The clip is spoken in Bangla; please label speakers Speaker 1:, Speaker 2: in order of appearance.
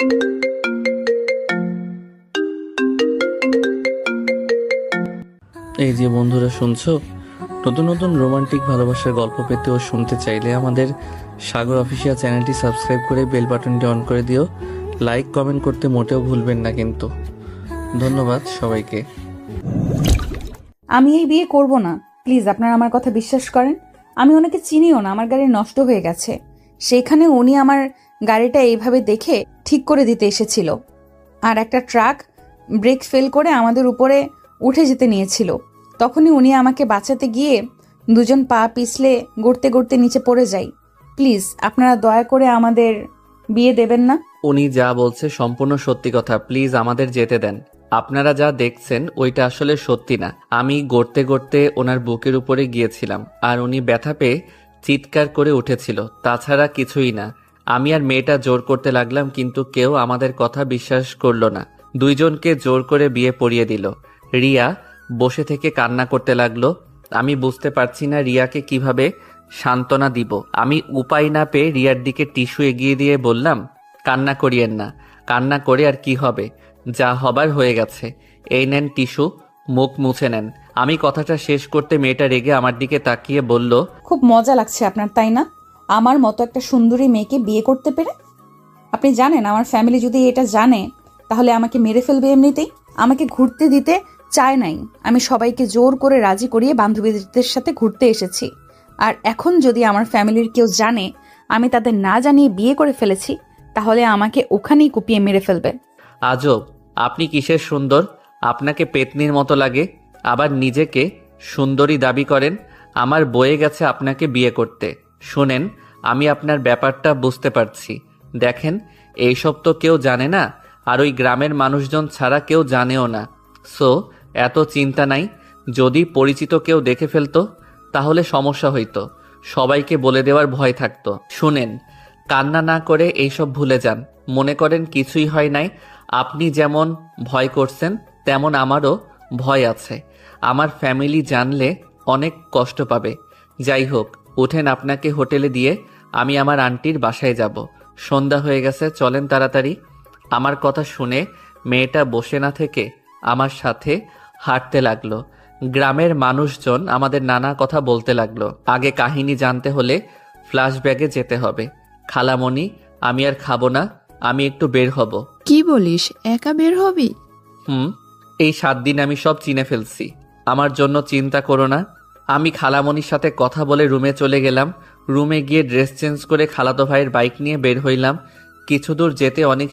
Speaker 1: এই যে বন্ধুরা শুনছো, নতুন নতুন রোমান্টিক ভালোবাসার গল্প পেতে ও শুনতে চাইলে আমাদের সাগর অফিসিয়াল চ্যানেলটি সাবস্ক্রাইব করে বেল বাটনটি অন করে দিও। লাইক কমেন্ট করতে মোটেও ভুলবেন না কিন্তু। ধন্যবাদ সবাইকে।
Speaker 2: আমি এই বিয়ে করব না, প্লিজ আপনারা আমার কথা বিশ্বাস করেন। আমি ওনাকে চিনিও না, আমার গাড়ি নষ্ট হয়ে গেছে, সেখানে উনি আমার গাড়িটা এইভাবে দেখে ঠিক করে দিতে এসেছিল। আর একটা ট্রাক ব্রেক ফেল করে আমাদের উপরে উঠে যেতে নিয়েছিল, তখনই উনি আমাকে বাঁচাতে গিয়ে দুজন পা পিছলে গড়তে গড়তে নিচে পড়ে যাই। প্লিজ আপনারা দয়া করে আমাদের বিয়ে দেবেন না।
Speaker 1: উনি যা বলছে সম্পূর্ণ সত্যি কথা, প্লিজ আমাদের যেতে দেন। আপনারা যা দেখছেন ওইটা আসলে সত্যি না। আমি গড়তে গড়তে ওনার বুকের উপরে গিয়েছিলাম আর উনি ব্যথা পেয়ে চিৎকার করে উঠেছিল, তাছাড়া কিছুই না। আমি আর মেয়েটা জোর করতে লাগলাম, কিন্তু কেউ আমাদের কথা বিশ্বাস করলো না। দুইজনকে জোর করে বিয়ে পড়িয়ে দিল। রিয়া বসে থেকে কান্না করতে লাগলো। আমি বুঝতে পারছি না রিয়াকে কিভাবে সান্ত্বনা দিব। আমি উপায় না পেয়ে রিয়ার দিকে টিস্যু এগিয়ে দিয়ে বললাম, কান্না করিয়েন না, কান্না করে আর কি হবে, যা হবার হয়ে গেছে। এই নেন টিস্যু, মুখ মুছে নেন। আমি কথাটা শেষ করতে মেয়েটা রেগে আমার দিকে তাকিয়ে বলল,
Speaker 2: খুব মজা লাগছে আপনার, তাই না? আমার মতো একটা সুন্দরী মেয়েকে বিয়ে করতে পেরে। আপনি জানেন আমার ফ্যামিলি যদি এটা জানে তাহলে আমাকে মেরে ফেলবে এমনিতেই। আমাকে ঘুরতে দিতে চায় নাই, আমি সবাইকে জোর করে রাজি করিয়ে বান্ধবীদের সাথে ঘুরতে এসেছি। আর এখন যদি আমার ফ্যামিলির কেউ জানে আমি তাদের না জানিয়ে বিয়ে করে ফেলেছি, তাহলে আমাকে ওখানেই কুপিয়ে মেরে ফেলবে।
Speaker 1: আজব, আপনি কিসের সুন্দর? আপনাকে পেতনির মতো লাগে, আবার নিজেকে সুন্দরী দাবি করেন। আমার বয়ে গেছে আপনাকে বিয়ে করতে। শোনেন, আমি আপনার ব্যাপারটা বুঝতে পারছি। দেখেন, এইসব তো কেউ জানে না, আর ওই গ্রামের মানুষজন ছাড়া কেউ জানেও না। সো এত চিন্তা নাই। যদি পরিচিত কেউ দেখে ফেলতো তাহলে সমস্যা হইতো, সবাইকে বলে দেওয়ার ভয় থাকতো। শুনেন, কান্না না করে এইসব ভুলে যান, মনে করেন কিছুই হয় নাই। আপনি যেমন ভয় করছেন তেমন আমারও ভয় আছে। আমার ফ্যামিলি জানলে অনেক কষ্ট পাবে। যাই হোক, উঠেন, আপনাকে হোটেলে দিয়ে আমি আমার আন্টির বাসায় যাব। সন্ধ্যা হয়ে গেছে, চলেন তাড়াতাড়ি। আমার কথা শুনে মেয়েটা বসে না থেকে আমার সাথে হাঁটতে লাগলো। গ্রামের মানুষজন আমাদের নানা কথা বলতে লাগলো। আগে কাহিনী জানতে হলে ফ্ল্যাশব্যাকে যেতে হবে। খালামণি, আমি আর খাবো না, আমি একটু বের হব।
Speaker 3: কি বলিস, একা বের হবি?
Speaker 1: এই 7 দিন আমি সব চিনে ফেলছি, আমার জন্য চিন্তা করো না। আমি খালামণির সাথে কথা বলে রুমে চলে গেলাম। রুমে গিয়ে ড্রেস চেঞ্জ করে খালাতো ভাইয়ের বাইক নিয়ে বের হইলাম। কিছু দূর যেতে অনেক